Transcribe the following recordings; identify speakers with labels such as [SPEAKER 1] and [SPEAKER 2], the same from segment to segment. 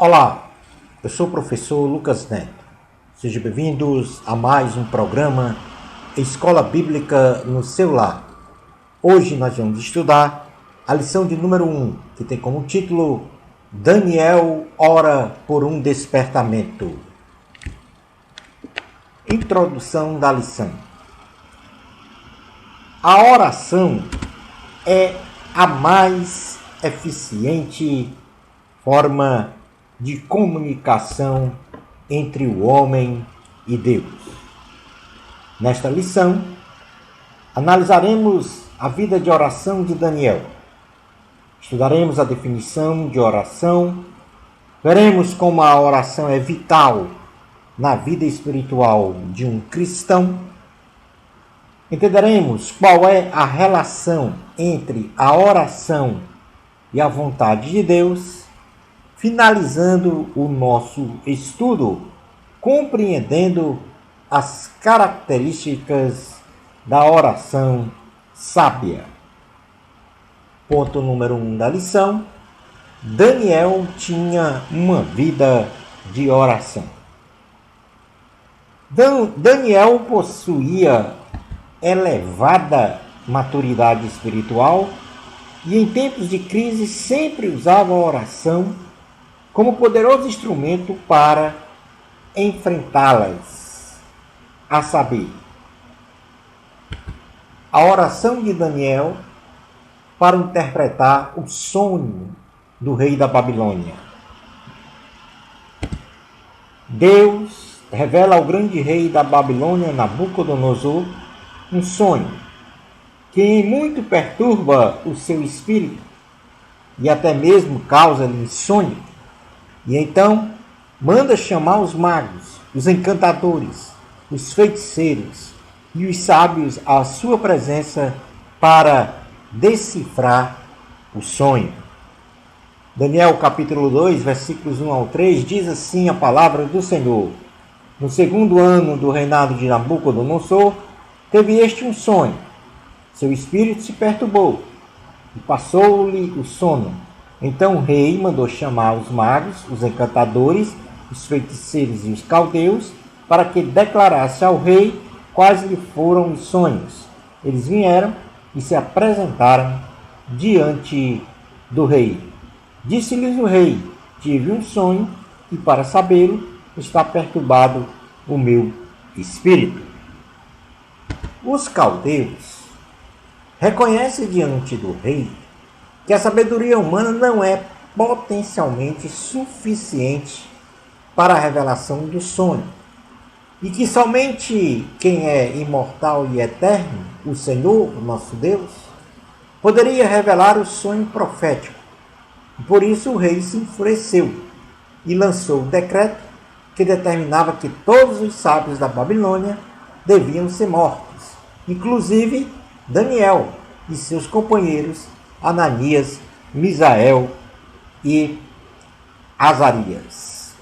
[SPEAKER 1] Olá, eu sou o professor Lucas Neto. Sejam bem-vindos a mais um programa Escola Bíblica no seu lar. Hoje nós vamos estudar a lição de número 1, que tem como título Daniel ora por um despertamento. Introdução da lição. A oração é a mais eficiente forma de comunicação entre o homem e Deus. Nesta lição, analisaremos a vida de oração de Daniel. Estudaremos a definição de oração, veremos como a oração é vital na vida espiritual de um cristão. Entenderemos qual é a relação entre a oração e a vontade de Deus, finalizando o nosso estudo, compreendendo as características da oração sábia. Ponto número 1 da lição: Daniel tinha uma vida de oração. Daniel possuía elevada maturidade espiritual e em tempos de crise sempre usava a oração como poderoso instrumento para enfrentá-las, a saber, a oração de Daniel para interpretar o sonho do rei da Babilônia. Deus revela ao grande rei da Babilônia, Nabucodonosor, um sonho que em muito perturba o seu espírito e até mesmo causa-lhe insônia. E então manda chamar os magos, os encantadores, os feiticeiros e os sábios à sua presença para decifrar o sonho. Daniel capítulo 2, versículos 1 ao 3, diz assim a palavra do Senhor: No segundo ano do reinado de Nabucodonosor, teve este um sonho. Seu espírito se perturbou e passou-lhe o sono. Então o rei mandou chamar os magos, os encantadores, os feiticeiros e os caldeus, para que declarasse ao rei quais lhe foram os sonhos. Eles vieram e se apresentaram diante do rei. Disse-lhes o rei: Tive um sonho e, para sabê-lo, está perturbado o meu espírito. Os caldeus reconhecem diante do rei que a sabedoria humana não é potencialmente suficiente para a revelação do sonho, e que somente quem é imortal e eterno, o Senhor, o nosso Deus, poderia revelar o sonho profético. Por isso o rei se enfureceu e lançou o decreto que determinava que todos os sábios da Babilônia deviam ser mortos, inclusive Daniel e seus companheiros Ananias, Misael e Azarias.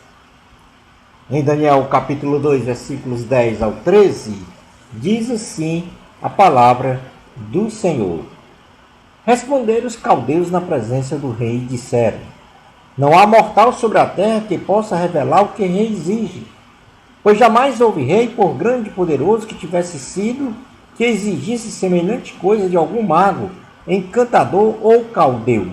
[SPEAKER 1] Em Daniel capítulo 2, versículos 10 ao 13, diz assim a palavra do Senhor: Responderam os caldeus na presença do rei e disseram: Não há mortal sobre a terra que possa revelar o que o rei exige, pois jamais houve rei, por grande e poderoso que tivesse sido, que exigisse semelhante coisa de algum mago, encantador ou caldeu.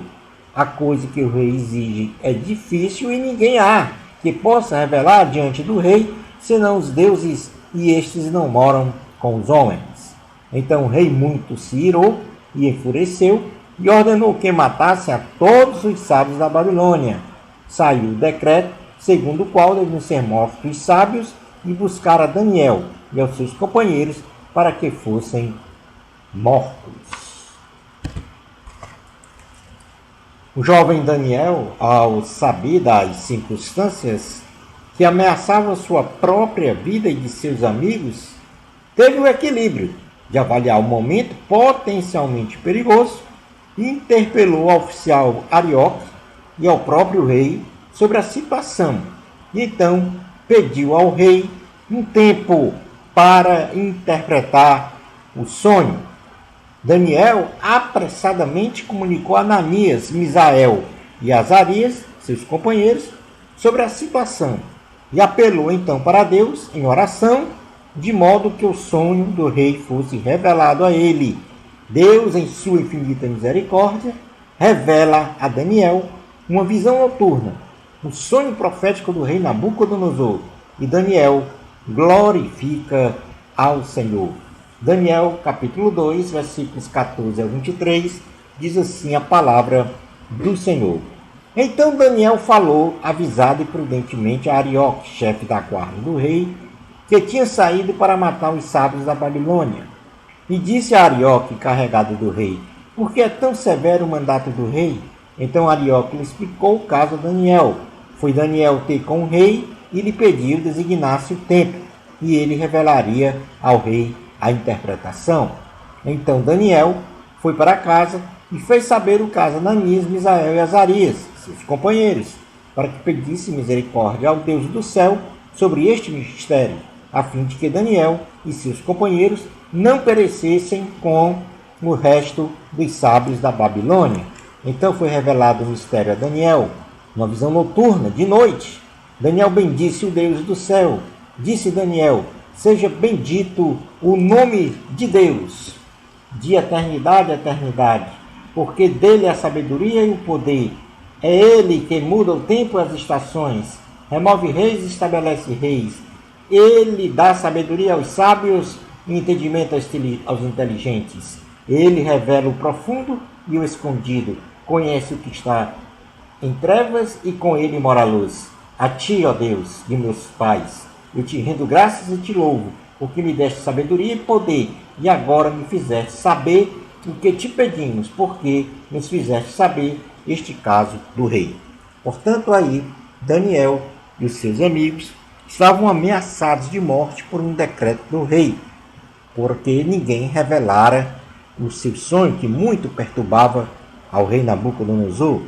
[SPEAKER 1] A coisa que o rei exige é difícil e ninguém há que possa revelar diante do rei, senão os deuses, e estes não moram com os homens. Então o rei muito se irou e enfureceu e ordenou que matassem a todos os sábios da Babilônia. Saiu o decreto segundo o qual deviam ser mortos os sábios e buscar a Daniel e aos seus companheiros para que fossem mortos. O jovem Daniel, ao saber das circunstâncias que ameaçavam sua própria vida e de seus amigos, teve o equilíbrio de avaliar o momento potencialmente perigoso e interpelou ao oficial Arioque e ao próprio rei sobre a situação. E então pediu ao rei um tempo para interpretar o sonho. Daniel apressadamente comunicou a Ananias, Misael e Azarias, seus companheiros, sobre a situação e apelou então para Deus em oração, de modo que o sonho do rei fosse revelado a ele. Deus, em sua infinita misericórdia, revela a Daniel uma visão noturna, o sonho profético do rei Nabucodonosor, e Daniel glorifica ao Senhor. Daniel, capítulo 2, versículos 14 a 23, diz assim a palavra do Senhor. Então Daniel falou, avisado e prudentemente, a Arioque, chefe da guarda do rei, que tinha saído para matar os sábios da Babilônia. E disse a Arioque, carregado do rei: por que é tão severo o mandato do rei? Então Arioque lhe explicou o caso a Daniel. Foi Daniel ter com o rei e lhe pediu designasse o tempo, e ele revelaria ao rei a interpretação. Então Daniel foi para casa e fez saber o caso a Ananias, Misael e Azarias, seus companheiros, para que pedisse misericórdia ao Deus do céu sobre este mistério, a fim de que Daniel e seus companheiros não perecessem com o resto dos sábios da Babilônia. Então foi revelado o mistério a Daniel, uma visão noturna, de noite. Daniel bendisse o Deus do céu. Disse Daniel: seja bendito o nome de Deus, de eternidade a eternidade, porque dele é a sabedoria e o poder. É ele que muda o tempo e as estações, remove reis e estabelece reis. Ele dá sabedoria aos sábios e entendimento aos inteligentes. Ele revela o profundo e o escondido, conhece o que está em trevas e com ele mora a luz. A ti, ó Deus, de meus pais, eu te rendo graças e te louvo, porque me deste sabedoria e poder, e agora me fizeste saber o que te pedimos, porque nos fizeste saber este caso do rei. Portanto, aí, Daniel e os seus amigos estavam ameaçados de morte por um decreto do rei, porque ninguém revelara o seu sonho, que muito perturbava ao rei Nabucodonosor.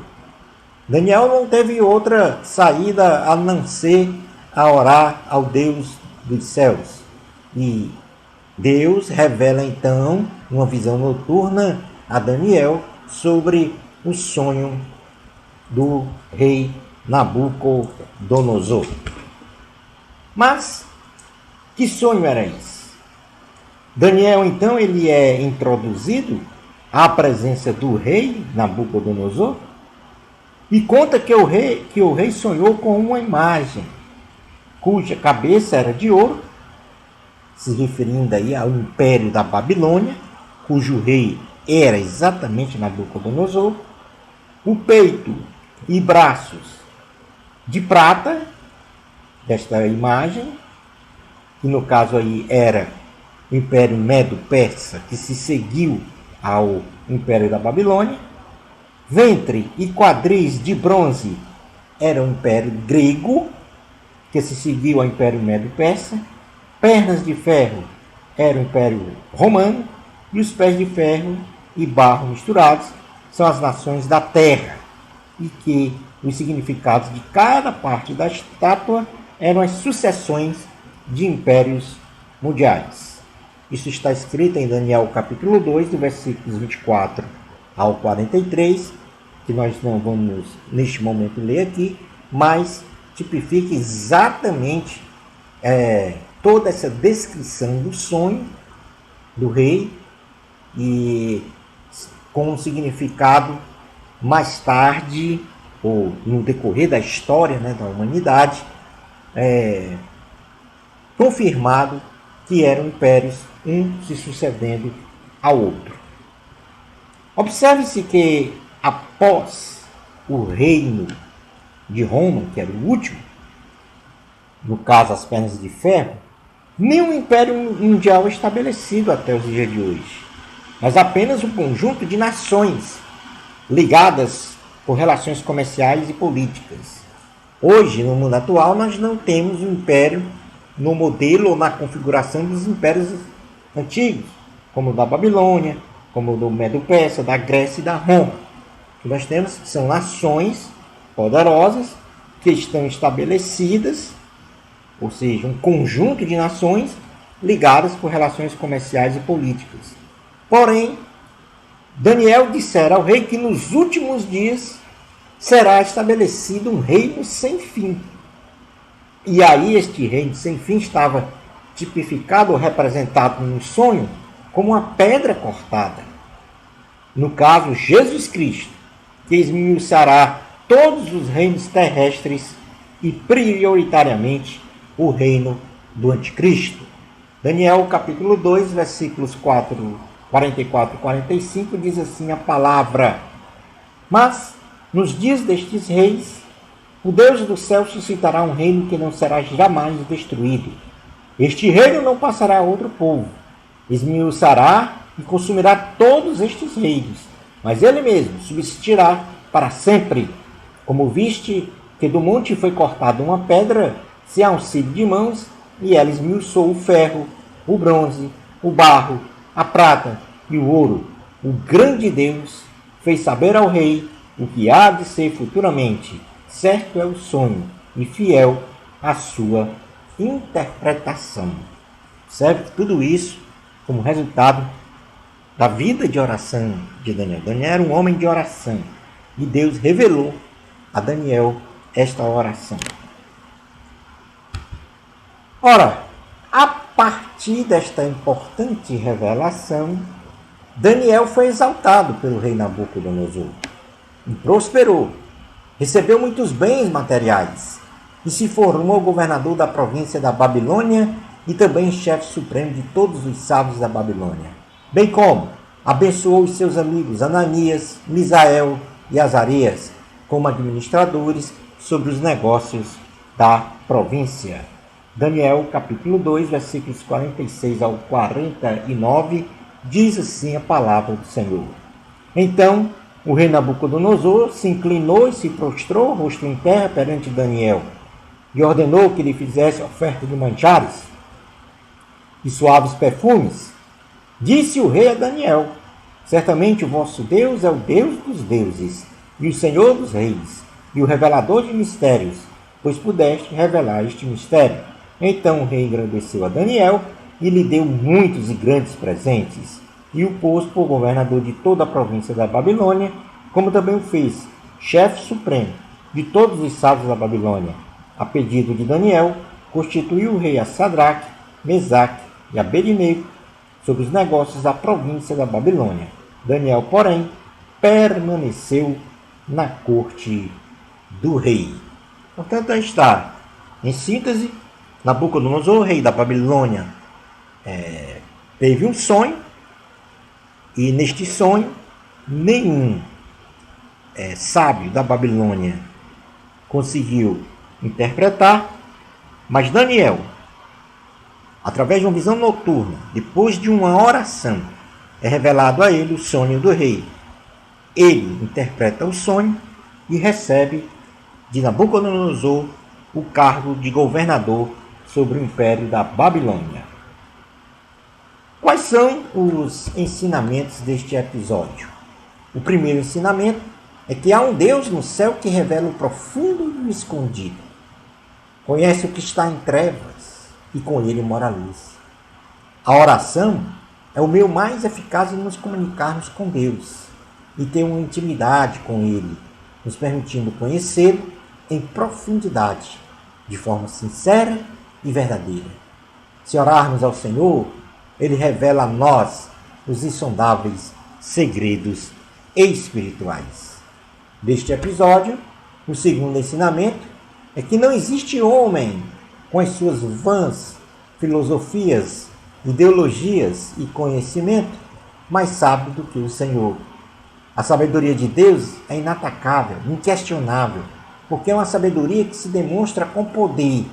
[SPEAKER 1] Daniel não teve outra saída a não ser a orar ao Deus dos céus. E Deus revela então uma visão noturna a Daniel sobre o sonho do rei Nabucodonosor. Mas que sonho era esse? Daniel então ele é introduzido à presença do rei Nabucodonosor e conta que o rei sonhou com uma imagem cuja cabeça era de ouro, se referindo aí ao império da Babilônia, cujo rei era exatamente Nabucodonosor, o peito e braços de prata desta imagem, que no caso aí era o Império Medo-Persa, que se seguiu ao Império da Babilônia, ventre e quadris de bronze era o Império Grego, que se seguiu ao Império Medo-Persa, pernas de ferro era o Império Romano, e os pés de ferro e barro misturados são as nações da terra, e que os significados de cada parte da estátua eram as sucessões de impérios mundiais. Isso está escrito em Daniel capítulo 2, do versículos 24 ao 43, que nós não vamos neste momento ler aqui, mas tipifica exatamente toda essa descrição do sonho do rei e com um significado mais tarde, ou no decorrer da história, da humanidade, confirmado que eram impérios, um se sucedendo ao outro. Observe-se que após o reino de Roma, que era o último, no caso as pernas de ferro, nenhum império mundial estabelecido até os dias de hoje, mas apenas um conjunto de nações ligadas por relações comerciais e políticas. Hoje, no mundo atual, nós não temos um império no modelo ou na configuração dos impérios antigos, como o da Babilônia, como o do Medo-Persa, da Grécia e da Roma. O que nós temos são nações poderosas que estão estabelecidas, ou seja, um conjunto de nações ligadas por relações comerciais e políticas. Porém, Daniel dissera ao rei que nos últimos dias será estabelecido um reino sem fim. E aí este reino sem fim estava tipificado ou representado no sonho como uma pedra cortada. No caso, Jesus Cristo, que esmiuçará todos os reinos terrestres e prioritariamente o reino do Anticristo. Daniel capítulo 2, versículos 44 e 45 diz assim a palavra: Mas, nos dias destes reis, o Deus do céu suscitará um reino que não será jamais destruído. Este reino não passará a outro povo. Esmiuçará e consumirá todos estes reinos, mas ele mesmo subsistirá para sempre. Como viste que do monte foi cortada uma pedra, sem auxílio de mãos, e ela esmiuçou o ferro, o bronze, o barro, a prata e o ouro. O grande Deus fez saber ao rei o que há de ser futuramente. Certo é o sonho e fiel a sua interpretação. Serve tudo isso como resultado da vida de oração de Daniel. Daniel era um homem de oração e Deus revelou a Daniel esta oração. Ora, a partir desta importante revelação, Daniel foi exaltado pelo rei Nabucodonosor e prosperou, recebeu muitos bens materiais e se formou governador da província da Babilônia e também chefe supremo de todos os sábios da Babilônia, bem como abençoou os seus amigos Ananias, Misael e Azarias como administradores sobre os negócios da província. Daniel capítulo 2, versículos 46 ao 49, diz assim a palavra do Senhor. Então o rei Nabucodonosor se inclinou e se prostrou, rosto em terra, perante Daniel, e ordenou que lhe fizesse oferta de manjares e suaves perfumes. Disse o rei a Daniel: Certamente o vosso Deus é o Deus dos deuses, e o Senhor dos reis, e o revelador de mistérios, pois pudeste revelar este mistério. Então o rei engrandeceu a Daniel e lhe deu muitos e grandes presentes, e o pôs por governador de toda a província da Babilônia, como também o fez chefe supremo de todos os sábios da Babilônia. A pedido de Daniel, constituiu o rei a Sadraque, Mesaque e Abednego sobre os negócios da província da Babilônia. Daniel, porém, permaneceu na corte do rei. Portanto, aí está, em síntese, Nabucodonosor, rei da Babilônia, teve um sonho, e neste sonho, nenhum sábio da Babilônia conseguiu interpretar, mas Daniel, através de uma visão noturna, depois de uma oração, é revelado a ele o sonho do rei. Ele interpreta o sonho e recebe de Nabucodonosor o cargo de governador sobre o império da Babilônia. Quais são os ensinamentos deste episódio? O primeiro ensinamento é que há um Deus no céu que revela o profundo e o escondido. Conhece o que está em trevas e com ele mora a luz. A oração é o meio mais eficaz em nos comunicarmos com Deus e ter uma intimidade com Ele, nos permitindo conhecê-lo em profundidade, de forma sincera e verdadeira. Se orarmos ao Senhor, Ele revela a nós os insondáveis segredos espirituais. Deste episódio, o segundo ensinamento é que não existe homem com as suas vãs filosofias, ideologias e conhecimento mais sábio do que o Senhor. A sabedoria de Deus é inatacável, inquestionável, porque é uma sabedoria que se demonstra com poder,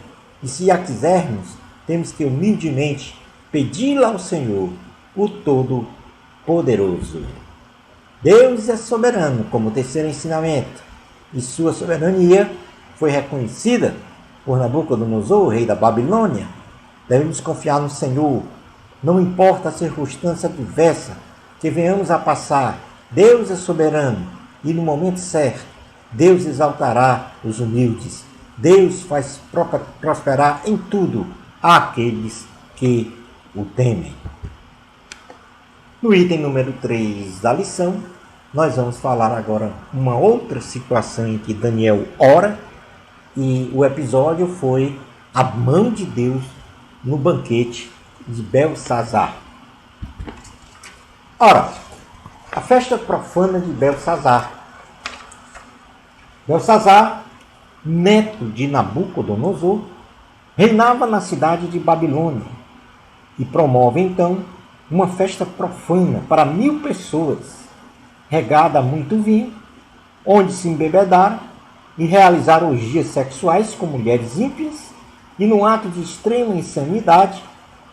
[SPEAKER 1] e se a quisermos, temos que humildemente pedi-la ao Senhor, o Todo-Poderoso. Deus é soberano, como terceiro ensinamento, e sua soberania foi reconhecida por Nabucodonosor, rei da Babilônia. Devemos confiar no Senhor, não importa a circunstância adversa que venhamos a passar. Deus é soberano e no momento certo, Deus exaltará os humildes. Deus faz prosperar em tudo aqueles que o temem. No item número 3 da lição, nós vamos falar agora uma outra situação em que Daniel ora, e o episódio foi a mão de Deus no banquete de Belsazar. Ora, a festa profana de Belsazar. Belsazar, neto de Nabucodonosor, reinava na cidade de Babilônia e promove então uma festa profana para 1000 pessoas, regada a muito vinho, onde se embebedaram e realizaram orgias sexuais com mulheres ímpias e, num ato de extrema insanidade,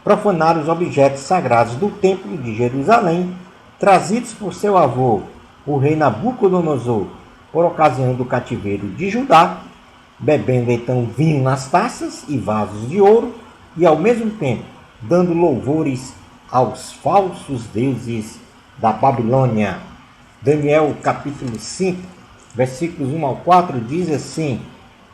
[SPEAKER 1] profanaram os objetos sagrados do templo de Jerusalém, trazidos por seu avô, o rei Nabucodonosor, por ocasião do cativeiro de Judá, bebendo então vinho nas taças e vasos de ouro e, ao mesmo tempo, dando louvores aos falsos deuses da Babilônia. Daniel capítulo 5, versículos 1 ao 4 diz assim: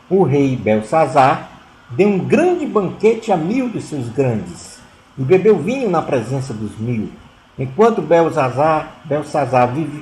[SPEAKER 1] o rei Belsazar deu um grande banquete a 1000 dos seus grandes e bebeu vinho na presença dos 1000. Enquanto Belsazar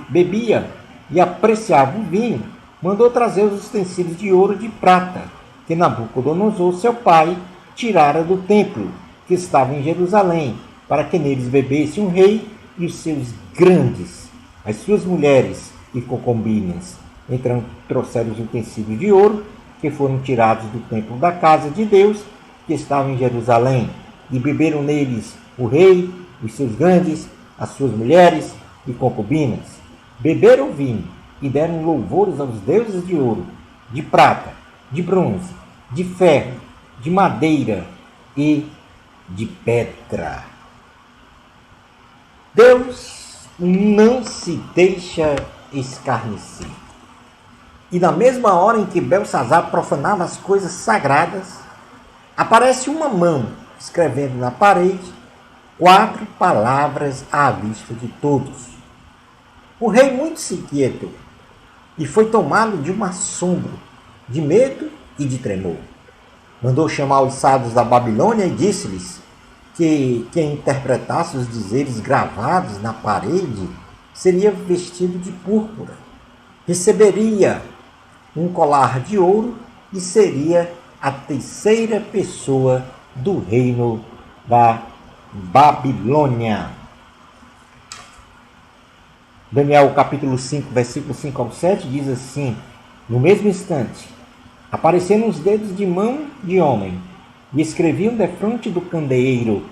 [SPEAKER 1] bebia e apreciava o vinho, mandou trazer os utensílios de ouro e de prata que Nabucodonosor, seu pai, tirara do templo que estava em Jerusalém, para que neles bebesse um rei e os seus grandes, as suas mulheres e concubinas. Então trouxeram os utensílios de ouro que foram tirados do templo da casa de Deus, que estava em Jerusalém, e beberam neles o rei, os seus grandes, as suas mulheres e concubinas. Beberam vinho e deram louvores aos deuses de ouro, de prata, de bronze, de ferro, de madeira e de pedra. Deus não se deixa escarnecer. E na mesma hora em que Belsazar profanava as coisas sagradas, aparece uma mão escrevendo na parede 4 palavras à vista de todos. O rei muito se inquietou e foi tomado de um assombro, de medo e de tremor. Mandou chamar os sábios da Babilônia e disse-lhes que quem interpretasse os dizeres gravados na parede seria vestido de púrpura, receberia um colar de ouro e seria a 3ª pessoa do reino da Babilônia. Daniel capítulo 5, versículo 5 ao 7 diz assim: no mesmo instante, apareceram os dedos de mão de homem e escreviam defronte do candeeiro,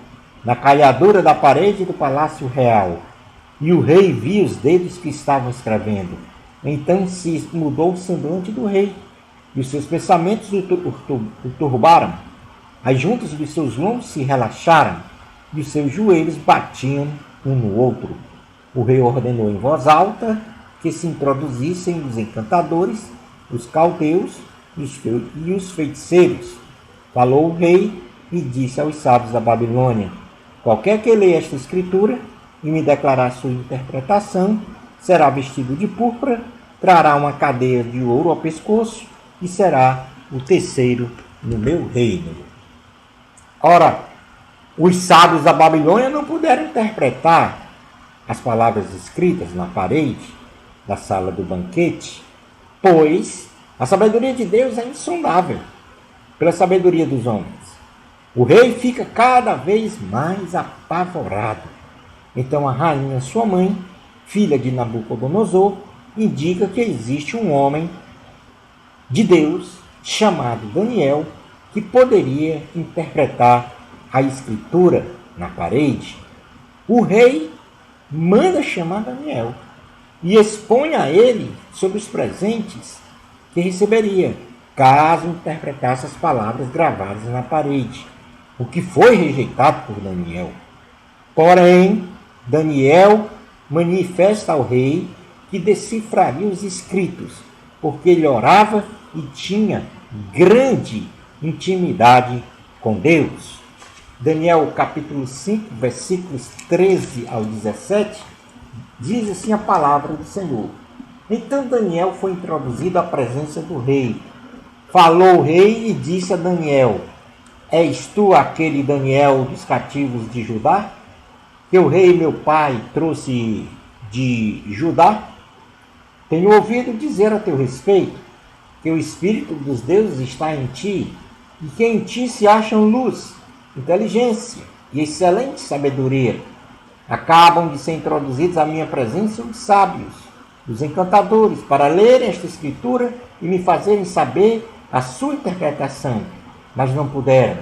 [SPEAKER 1] na caiadura da parede do palácio real. E o rei via os dedos que estavam escrevendo. Então se mudou o semblante do rei, e os seus pensamentos o turbaram. As juntas dos seus lombos se relaxaram, e os seus joelhos batiam um no outro. O rei ordenou em voz alta que se introduzissem os encantadores, os caldeus e os feiticeiros. Falou o rei e disse aos sábios da Babilônia: qualquer que leia esta escritura e me declarar sua interpretação, será vestido de púrpura, trará uma cadeia de ouro ao pescoço e será o 3º no meu reino. Ora, os sábios da Babilônia não puderam interpretar as palavras escritas na parede da sala do banquete, pois a sabedoria de Deus é insondável pela sabedoria dos homens. O rei fica cada vez mais apavorado. Então a rainha, sua mãe, filha de Nabucodonosor, indica que existe um homem de Deus chamado Daniel que poderia interpretar a escritura na parede. O rei manda chamar Daniel e expõe a ele sobre os presentes que receberia, caso interpretasse as palavras gravadas na parede, o que foi rejeitado por Daniel. Porém, Daniel manifesta ao rei que decifraria os escritos, porque ele orava e tinha grande intimidade com Deus. Daniel capítulo 5, versículos 13 ao 17, diz assim a palavra do Senhor. Então Daniel foi introduzido à presença do rei. Falou o rei e disse a Daniel: és tu aquele Daniel dos cativos de Judá, que o rei meu pai trouxe de Judá? Tenho ouvido dizer a teu respeito que o Espírito dos deuses está em ti e que em ti se acham luz, inteligência e excelente sabedoria. Acabam de ser introduzidos à minha presença os sábios, os encantadores, para lerem esta escritura e me fazerem saber a sua interpretação, mas não puderam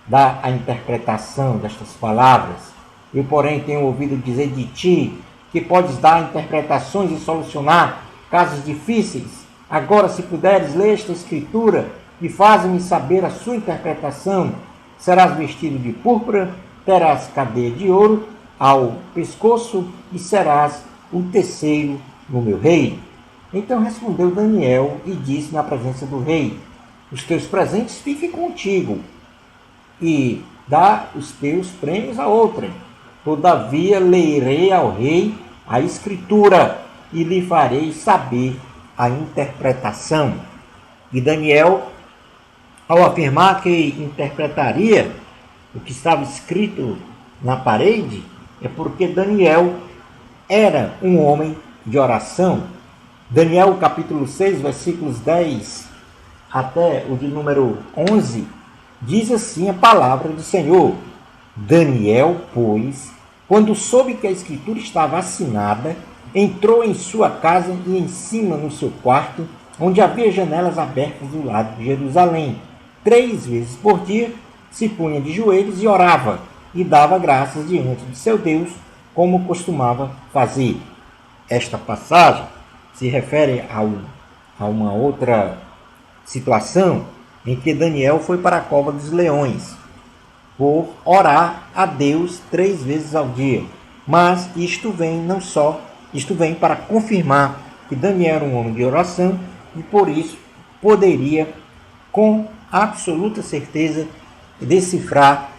[SPEAKER 1] dar a interpretação destas palavras. Eu, porém, tenho ouvido dizer de ti que podes dar interpretações e solucionar casos difíceis. Agora, se puderes ler esta escritura e faze-me saber a sua interpretação, serás vestido de púrpura, terás cadeia de ouro ao pescoço e serás o terceiro no meu reino. Então respondeu Daniel e disse na presença do rei: os teus presentes fiquem contigo e dá os teus prêmios a outrem. Todavia lerei ao rei a escritura e lhe farei saber a interpretação. E Daniel, ao afirmar que interpretaria o que estava escrito na parede, é porque Daniel era um homem de oração. Daniel capítulo 6, versículos 10 até o de número 11, diz assim a palavra do Senhor: Daniel, pois, quando soube que a escritura estava assinada, entrou em sua casa e em cima no seu quarto, onde havia janelas abertas do lado de Jerusalém. 3 vezes por dia se punha de joelhos e orava, e dava graças diante de seu Deus, como costumava fazer. Esta passagem se refere a uma outra situação em que Daniel foi para a cova dos leões por orar a Deus 3 vezes ao dia. Mas isto vem para confirmar que Daniel era um homem de oração e por isso poderia com absoluta certeza decifrar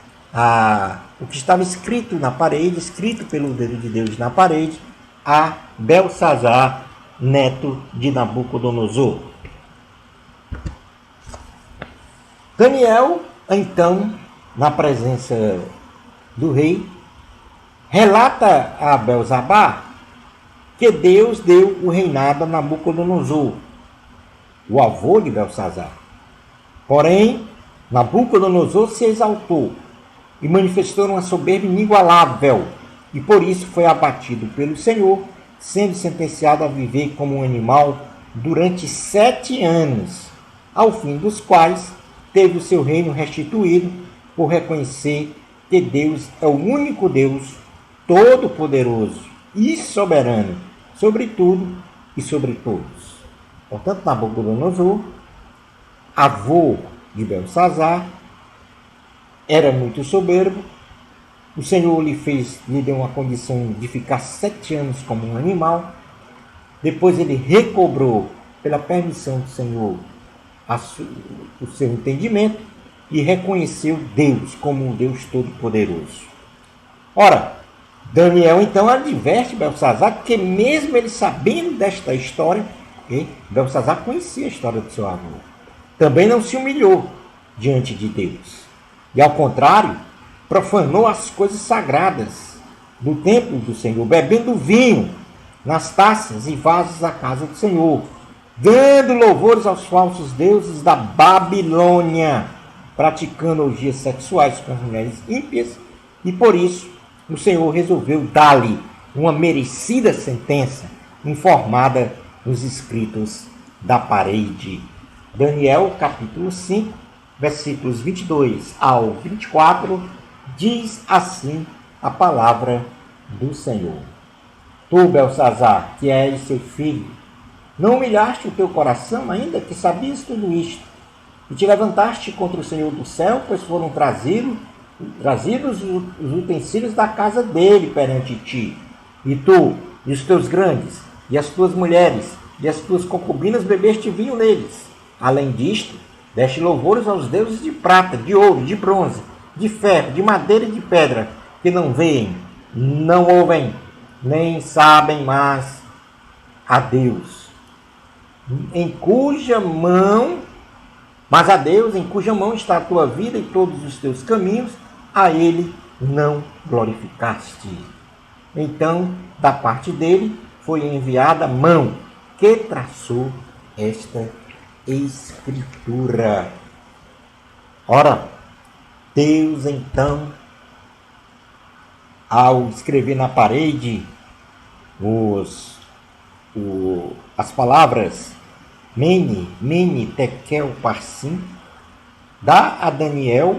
[SPEAKER 1] o que estava escrito na parede, escrito pelo dedo de Deus na parede, a Belsazar, neto de Nabucodonosor. Daniel, então, na presença do rei, relata a Belzabá que Deus deu o reinado a Nabucodonosor, o avô de Belsazar. Porém, Nabucodonosor se exaltou e manifestou uma soberba inigualável, e por isso foi abatido pelo Senhor, sendo sentenciado a viver como um animal durante 7 anos, ao fim dos quais teve o seu reino restituído, por reconhecer que Deus é o único Deus todo-poderoso e soberano sobre tudo e sobre todos. Portanto, Nabucodonosor, avô de Belsazar, era muito soberbo. O Senhor lhe deu uma condição de ficar 7 anos como um animal. Depois ele recobrou, pela permissão do Senhor, o seu entendimento e reconheceu Deus como um Deus todo-poderoso. Ora, Daniel então adverte Belsazar que mesmo ele sabendo desta história, Belsazar conhecia a história do seu avô, também não se humilhou diante de Deus. E ao contrário, profanou as coisas sagradas do templo do Senhor, bebendo vinho nas taças e vasos da casa do Senhor, dando louvores aos falsos deuses da Babilônia, praticando orgias sexuais com as mulheres ímpias, e por isso o Senhor resolveu dar-lhe uma merecida sentença, informada nos escritos da parede. Daniel, capítulo 5, versículos 22 ao 24, diz assim a palavra do Senhor: Tu, Belsazar, que és seu filho, não humilhaste o teu coração, ainda que sabias tudo isto, e te levantaste contra o Senhor do céu, pois foram trazidos os utensílios da casa dele perante ti. E tu, e os teus grandes, e as tuas mulheres, e as tuas concubinas bebeste vinho neles. Além disto, deste louvores aos deuses de prata, de ouro, de bronze, de ferro, de madeira e de pedra, que não veem, não ouvem, nem sabem mais a Deus, mas a Deus em cuja mão está a tua vida e todos os teus caminhos, a ele não glorificaste. Então, da parte dele, foi enviada mão, que traçou esta escritura. Ora, Deus então, ao escrever na parede as palavras Mene, Mene, Tekel, Parsim, dá a Daniel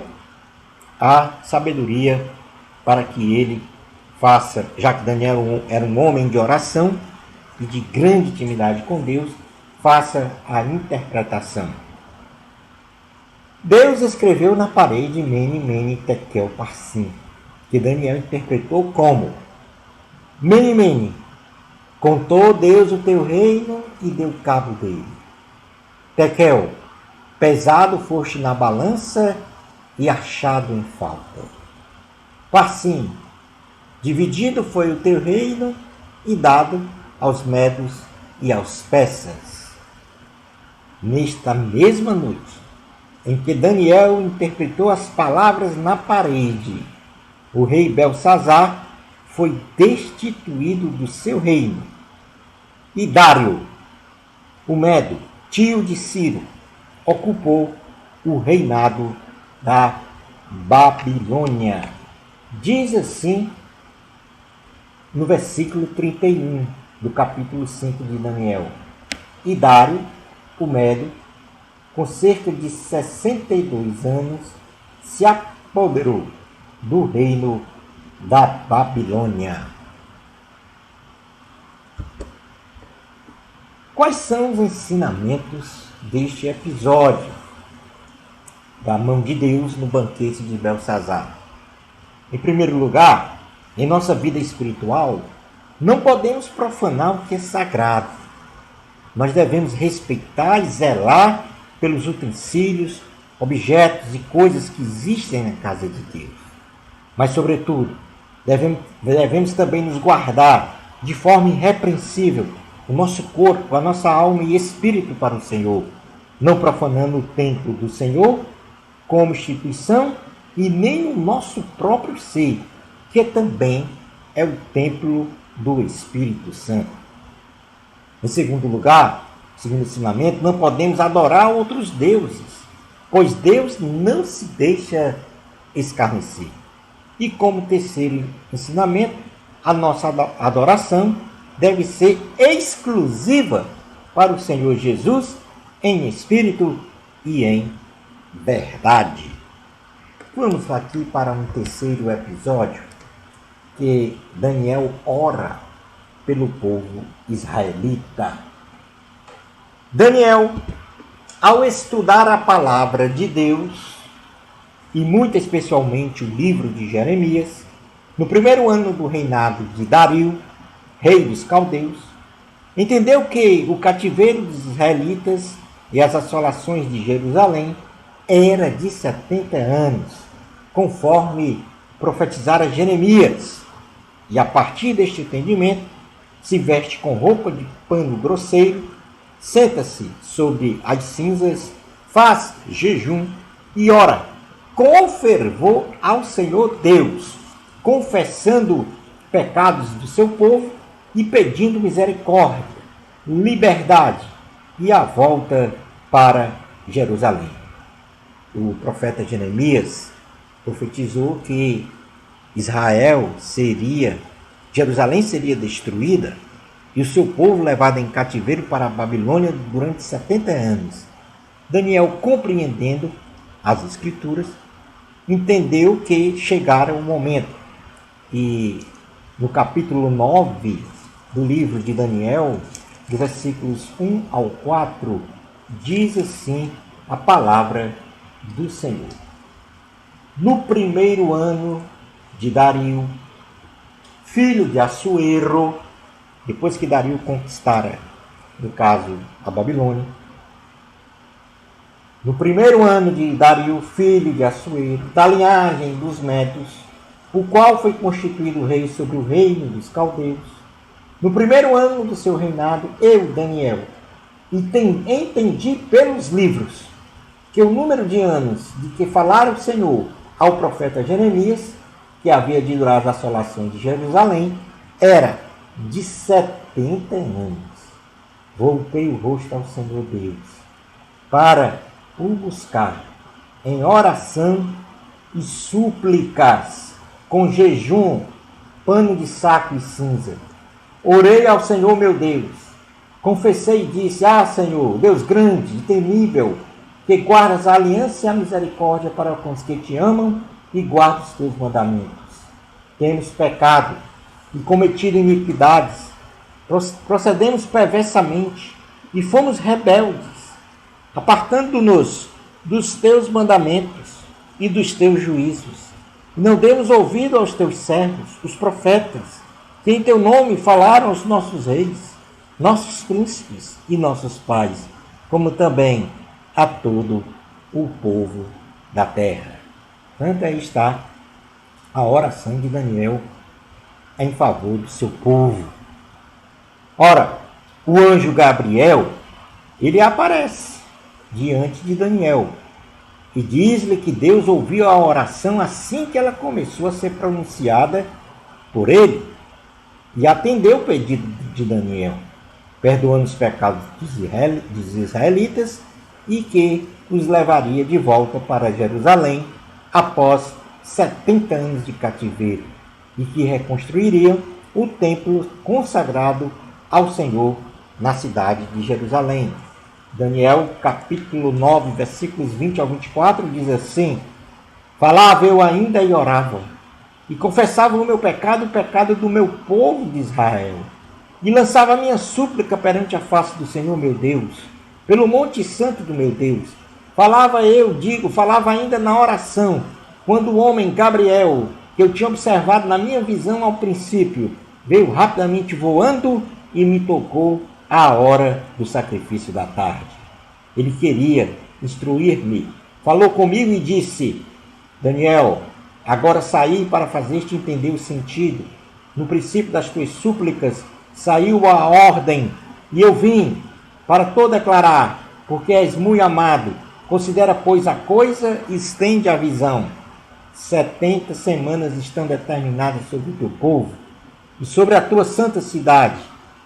[SPEAKER 1] a sabedoria para que ele faça, já que Daniel era um homem de oração e de grande intimidade com Deus, faça a interpretação. Deus escreveu na parede Mene, Mene, Tekel, Parsim, que Daniel interpretou como Mene, Mene, contou Deus o teu reino e deu cabo dele. Tekel, pesado foste na balança e achado em falta. Parsim, dividido foi o teu reino e dado aos medos e aos persas. Nesta mesma noite, em que Daniel interpretou as palavras na parede, o rei Belsazar foi destituído do seu reino. E Dário, o Medo, tio de Ciro, ocupou o reinado da Babilônia. Diz assim no versículo 31 do capítulo 5 de Daniel. E Dário, o Medo, com cerca de 62 anos, se apoderou do reino da Babilônia. Quais são os ensinamentos deste episódio da mão de Deus no banquete de Belsazar? Em primeiro lugar, em nossa vida espiritual, não podemos profanar o que é sagrado. Nós devemos respeitar e zelar pelos utensílios, objetos e coisas que existem na casa de Deus. Mas, sobretudo, devemos também nos guardar de forma irrepreensível o nosso corpo, a nossa alma e espírito para o Senhor, não profanando o templo do Senhor como instituição e nem o nosso próprio ser, que também é o templo do Espírito Santo. Em segundo lugar, segundo ensinamento, não podemos adorar outros deuses, pois Deus não se deixa escarnecer. E como terceiro ensinamento, a nossa adoração deve ser exclusiva para o Senhor Jesus em espírito e em verdade. Vamos aqui para um terceiro episódio, que Daniel ora pelo povo israelita. Daniel, ao estudar a palavra de Deus, e muito especialmente o livro de Jeremias, no primeiro ano do reinado de Dario, rei dos caldeus, entendeu que o cativeiro dos israelitas e as assolações de Jerusalém era de 70 anos, conforme profetizara Jeremias. E a partir deste entendimento, se veste com roupa de pano grosseiro, senta-se sobre as cinzas, faz jejum e ora com fervor ao Senhor Deus, confessando pecados do seu povo e pedindo misericórdia, liberdade e a volta para Jerusalém. O profeta Jeremias profetizou que Jerusalém seria destruída e o seu povo levado em cativeiro para a Babilônia durante 70 anos. Daniel, compreendendo as Escrituras, entendeu que chegara o momento. E no capítulo 9 do livro de Daniel, dos versículos 1 ao 4, diz assim a palavra do Senhor. No primeiro ano de Dario, filho de Assuero, depois que Dario conquistara, no caso, a Babilônia, no primeiro ano de Dario, filho de Assuero, da linhagem dos Medos, o qual foi constituído rei sobre o reino dos caldeus, no primeiro ano do seu reinado, eu, Daniel, entendi pelos livros que o número de anos de que falara o Senhor ao profeta Jeremias, que havia de durar as assolações de Jerusalém, era de 70 anos. voltei o rosto ao Senhor Deus, para o buscar em oração e súplicas, com jejum, pano de saco e cinza. Orei ao Senhor meu Deus, confessei e disse: Ah, Senhor, Deus grande e temível, que guardas a aliança e a misericórdia para com os que te amam e guardam os teus mandamentos. Temos pecado e cometido iniquidades, procedemos perversamente e fomos rebeldes, apartando-nos dos teus mandamentos e dos teus juízos. Não demos ouvido aos teus servos, os profetas, que em teu nome falaram aos nossos reis, nossos príncipes e nossos pais, como também a todo o povo da terra. Portanto, aí está a oração de Daniel em favor do seu povo. Ora, o anjo Gabriel, ele aparece diante de Daniel e diz-lhe que Deus ouviu a oração assim que ela começou a ser pronunciada por ele e atendeu o pedido de Daniel, perdoando os pecados dos israelitas e que os levaria de volta para Jerusalém após 70 anos de cativeiro e que reconstruiriam o templo consagrado ao Senhor na cidade de Jerusalém. Daniel, capítulo 9, versículos 20 ao 24, diz assim: Falava eu ainda e orava, e confessava o meu pecado, o pecado do meu povo de Israel, e lançava a minha súplica perante a face do Senhor meu Deus, pelo monte santo do meu Deus. Falava ainda na oração, quando o homem Gabriel, que eu tinha observado na minha visão ao princípio, veio rapidamente voando e me tocou à hora do sacrifício da tarde. Ele queria instruir-me, falou comigo e disse: Daniel, agora saí para fazer-te entender o sentido. No princípio das tuas súplicas saiu a ordem, e eu vim para te declarar, porque és muito amado. Considera, pois, a coisa e estende a visão. 70 semanas estão determinadas sobre o teu povo e sobre a tua santa cidade,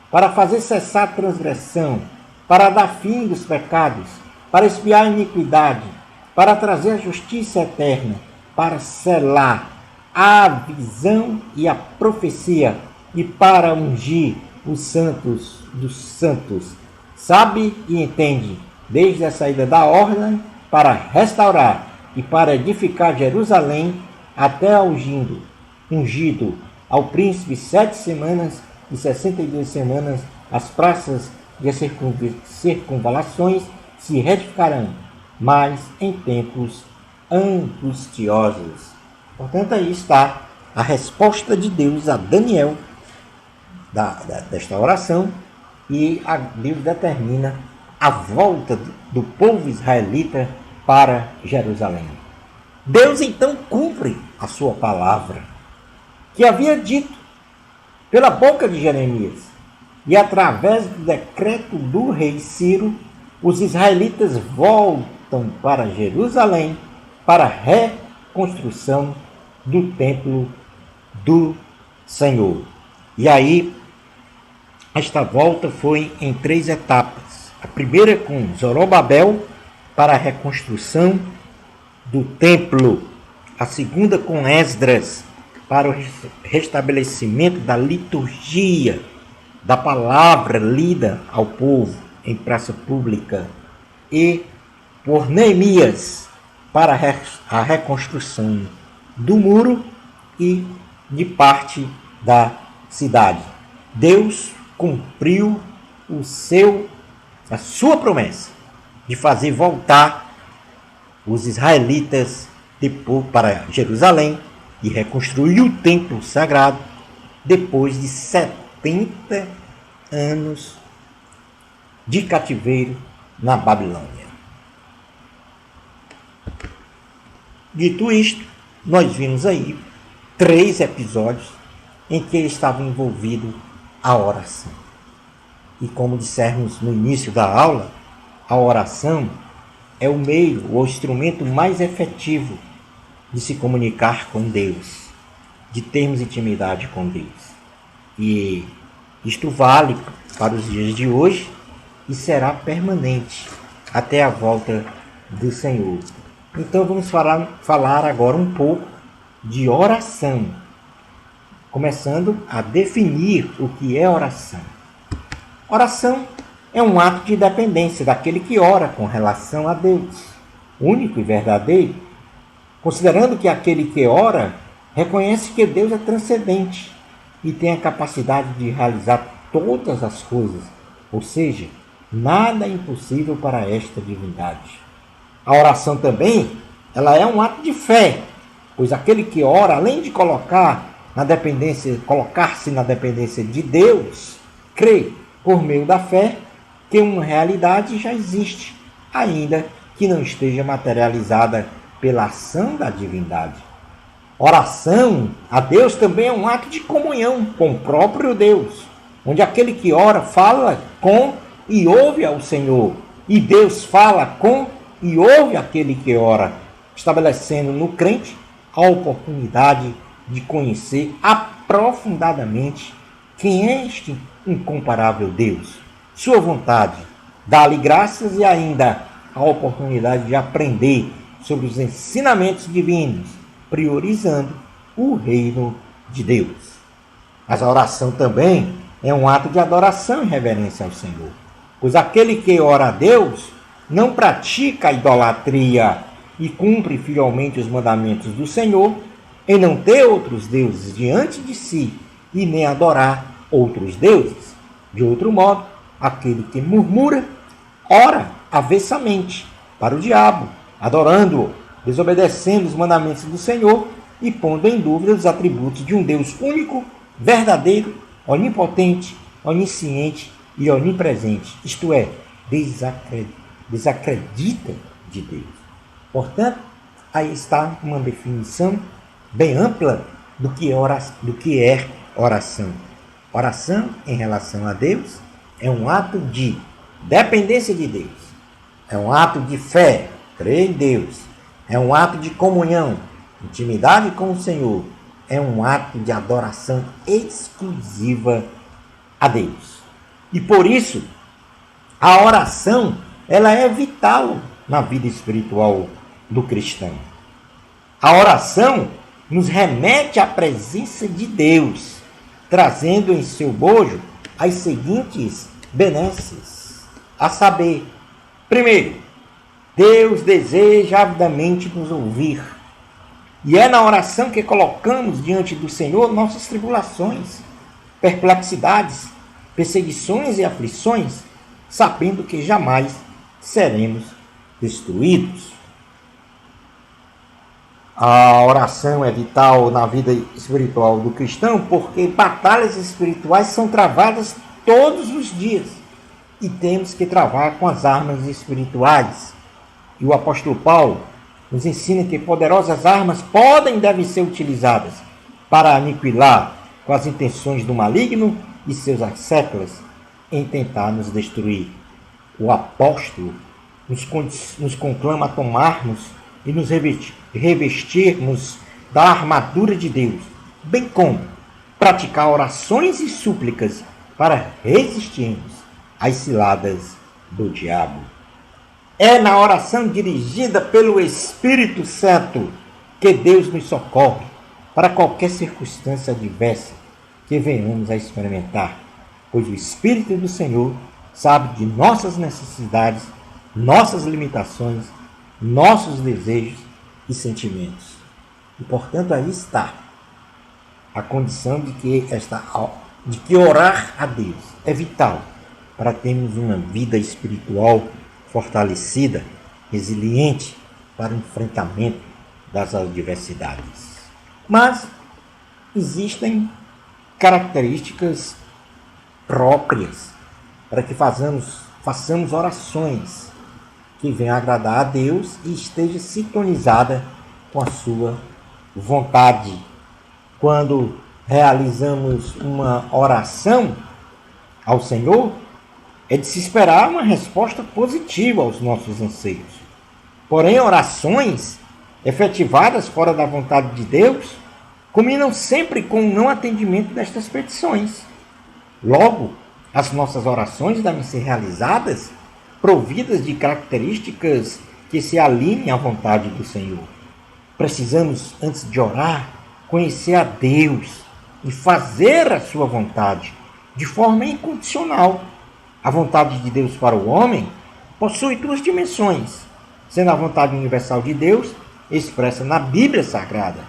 [SPEAKER 1] para fazer cessar a transgressão, para dar fim dos pecados, para expiar a iniquidade, para trazer a justiça eterna, para selar a visão e a profecia, e para ungir os santos dos santos. Sabe e entende, desde a saída da ordem, para restaurar e para edificar Jerusalém, até ao ungido ao príncipe 7 semanas e 62 semanas, as praças de circunvalações se retificarão, mas em tempos angustiosos. Portanto, aí está a resposta de Deus a Daniel desta oração, e Deus determina a volta do povo israelita para Jerusalém. Deus então cumpre a sua palavra, que havia dito pela boca de Jeremias, e através do decreto do rei Ciro, os israelitas voltam para Jerusalém para a reconstrução do templo do Senhor. E aí, esta volta foi em 3 etapas. A primeira com Zorobabel para a reconstrução do templo. A segunda com Esdras para o restabelecimento da liturgia, da palavra lida ao povo em praça pública. E por Neemias para a reconstrução do muro e de parte da cidade. Deus cumpriu a sua promessa de fazer voltar os israelitas depois para Jerusalém e reconstruir o templo sagrado depois de 70 anos de cativeiro na Babilônia. Dito isto, nós vimos aí 3 episódios em que estava envolvido a oração. E como dissemos no início da aula, a oração é o meio ou instrumento mais efetivo de se comunicar com Deus, de termos intimidade com Deus. E isto vale para os dias de hoje e será permanente até a volta do Senhor. Então vamos falar agora um pouco de oração, começando a definir o que é oração. Oração é um ato de dependência daquele que ora com relação a Deus, único e verdadeiro, considerando que aquele que ora reconhece que Deus é transcendente e tem a capacidade de realizar todas as coisas, ou seja, nada é impossível para esta divindade. A oração também, ela é um ato de fé, pois aquele que ora, além de colocar-se na dependência de Deus, crê por meio da fé que uma realidade já existe, ainda que não esteja materializada pela ação da divindade. Oração a Deus também é um ato de comunhão com o próprio Deus, onde aquele que ora fala com e ouve ao Senhor, e Deus fala com e ouve aquele que ora, estabelecendo no crente a oportunidade de conhecer aprofundadamente quem é este incomparável Deus, sua vontade, dar-lhe graças e ainda a oportunidade de aprender sobre os ensinamentos divinos, priorizando o reino de Deus. Mas a oração também é um ato de adoração e reverência ao Senhor, pois aquele que ora a Deus não pratica a idolatria e cumpre fielmente os mandamentos do Senhor, em não ter outros deuses diante de si e nem adorar outros deuses. De outro modo, aquele que murmura, ora avessamente para o diabo, adorando-o, desobedecendo os mandamentos do Senhor e pondo em dúvida os atributos de um Deus único, verdadeiro, onipotente, onisciente e onipresente, isto é, desacredita de Deus. Portanto, aí está uma definição bem ampla do que é oração. Oração em relação a Deus é um ato de dependência de Deus, é um ato de fé, crer em Deus, é um ato de comunhão, intimidade com o Senhor, é um ato de adoração exclusiva a Deus. E por isso, a oração ela é vital na vida espiritual do cristão. A oração nos remete à presença de Deus, trazendo em seu bojo as seguintes benesses, a saber, primeiro, Deus deseja avidamente nos ouvir, e é na oração que colocamos diante do Senhor nossas tribulações, perplexidades, perseguições e aflições, sabendo que jamais seremos destruídos. A oração é vital na vida espiritual do cristão porque batalhas espirituais são travadas todos os dias e temos que travar com as armas espirituais. E o apóstolo Paulo nos ensina que poderosas armas podem e devem ser utilizadas para aniquilar com as intenções do maligno e seus asséculos em tentar nos destruir. O apóstolo nos conclama a tomarmos e nos revestirmos da armadura de Deus, bem como praticar orações e súplicas para resistirmos às ciladas do diabo. É na oração dirigida pelo Espírito Santo que Deus nos socorre para qualquer circunstância adversa que venhamos a experimentar, pois o Espírito do Senhor sabe de nossas necessidades, nossas limitações, nossos desejos e sentimentos. E, portanto, aí está a condição de que orar a Deus é vital para termos uma vida espiritual fortalecida, resiliente para o enfrentamento das adversidades. Mas existem características próprias para que façamos orações que venham agradar a Deus e esteja sintonizada com a sua vontade. Quando realizamos uma oração ao Senhor, é de se esperar uma resposta positiva aos nossos anseios. Porém, orações efetivadas fora da vontade de Deus combinam sempre com o não atendimento destas petições. Logo, As nossas orações devem ser realizadas providas de características que se alinhem à vontade do Senhor. Precisamos, antes de orar, conhecer a Deus e fazer a sua vontade de forma incondicional. A vontade de Deus para o homem possui duas dimensões, sendo a vontade universal de Deus expressa na Bíblia Sagrada.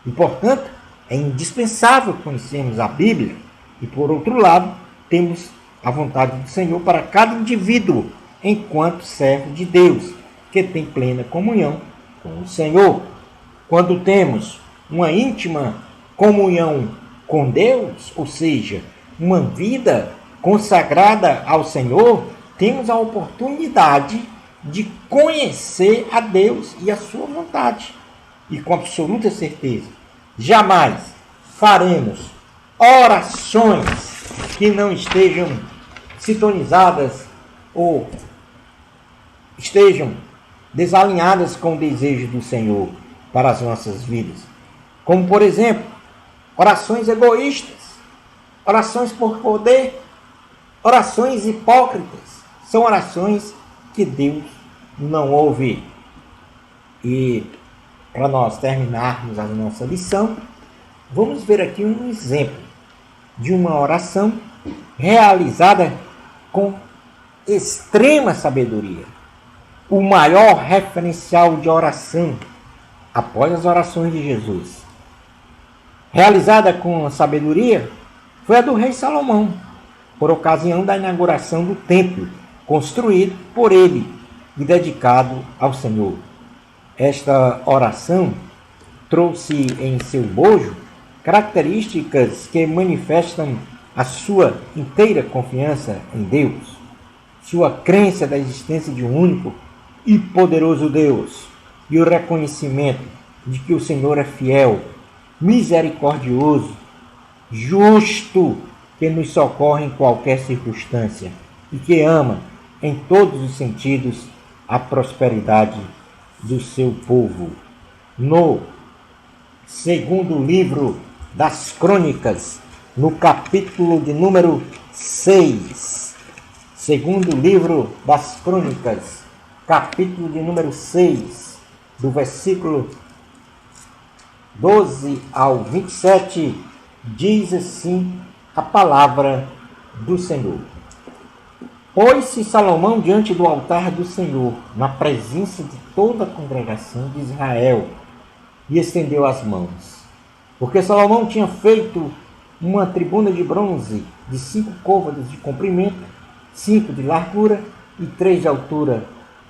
[SPEAKER 1] E, portanto, é indispensável conhecermos a Bíblia. E, por outro lado, temos a vontade do Senhor para cada indivíduo, enquanto servo de Deus, que tem plena comunhão com o Senhor. Quando temos uma íntima comunhão com Deus, ou seja, uma vida consagrada ao Senhor, temos a oportunidade de conhecer a Deus e a sua vontade. E com absoluta certeza, jamais faremos orações que não estejam sintonizadas ou estejam desalinhadas com o desejo do Senhor para as nossas vidas. Como, por exemplo, orações egoístas, orações por poder, orações hipócritas. São orações que Deus não ouve. E para nós terminarmos a nossa lição, vamos ver aqui um exemplo de uma oração realizada com extrema sabedoria. O maior referencial de oração após as orações de Jesus, realizada com sabedoria, foi a do rei Salomão, por ocasião da inauguração do templo, construído por ele e dedicado ao Senhor. Esta oração trouxe em seu bojo características que manifestam a sua inteira confiança em Deus, sua crença da existência de um único e poderoso Deus, e o reconhecimento de que o Senhor é fiel, misericordioso, justo, que nos socorre em qualquer circunstância e que ama em todos os sentidos a prosperidade do seu povo. No segundo livro das Crônicas, no capítulo de número 6, segundo livro das Crônicas, capítulo de número 6, do versículo 12 ao 27, diz assim a palavra do Senhor. Pôs-se Salomão diante do altar do Senhor, na presença de toda a congregação de Israel, e estendeu as mãos. Porque Salomão tinha feito uma tribuna de bronze de 5 côvados de comprimento, 5 de largura e 3 de altura,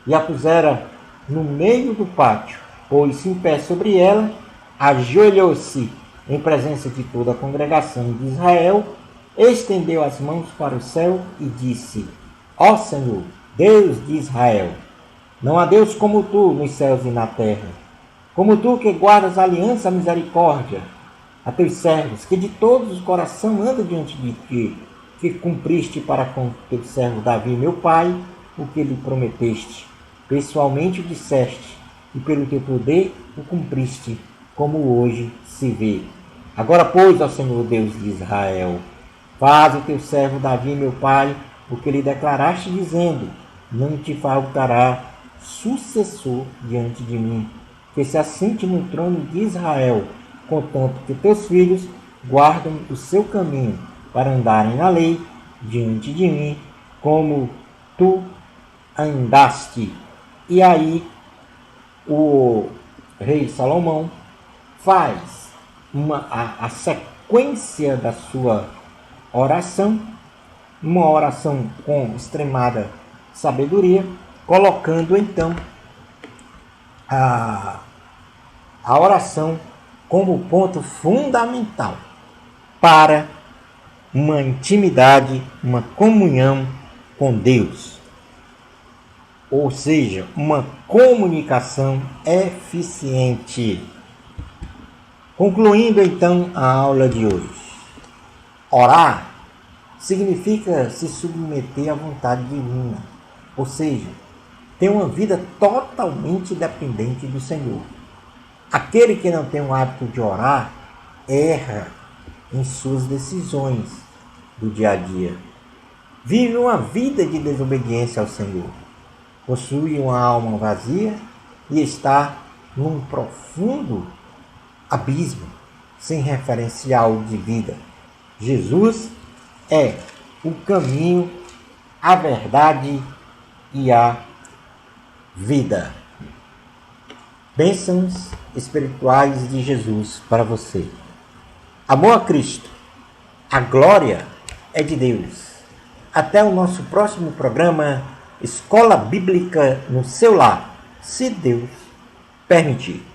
[SPEAKER 1] e a pusera no meio do pátio, pôs-se em pé sobre ela, ajoelhou-se em presença de toda a congregação de Israel, estendeu as mãos para o céu e disse: Ó Senhor, Deus de Israel, não há Deus como tu nos céus e na terra, como tu que guardas a aliança e a misericórdia a teus servos, que de todos os corações andam diante de ti, que cumpriste para com teu servo Davi, meu pai, o que lhe prometeste. Pessoalmente o disseste, e pelo teu poder o cumpriste, como hoje se vê. Agora, pois, ó Senhor Deus de Israel, faz o teu servo Davi, meu pai, o que lhe declaraste, dizendo: não te faltará sucessor diante de mim, que se assente no trono de Israel, contanto que teus filhos guardam o seu caminho para andarem na lei diante de mim, como tu andaste. E aí o rei Salomão faz a sequência da sua oração, uma oração com extremada sabedoria, colocando então a oração como ponto fundamental para uma intimidade, uma comunhão com Deus. Ou seja, uma comunicação eficiente. Concluindo então a aula de hoje. Orar significa se submeter à vontade divina, ou seja, ter uma vida totalmente dependente do Senhor. Aquele que não tem o hábito de orar erra em suas decisões do dia a dia. vive uma vida de desobediência ao Senhor, possui uma alma vazia e está num profundo abismo, sem referencial de vida. Jesus é o caminho, a verdade e a vida. Bênçãos espirituais de Jesus para você. Amor a Cristo. A glória é de Deus. Até o nosso próximo programa, Escola Bíblica no seu lar, se Deus permitir.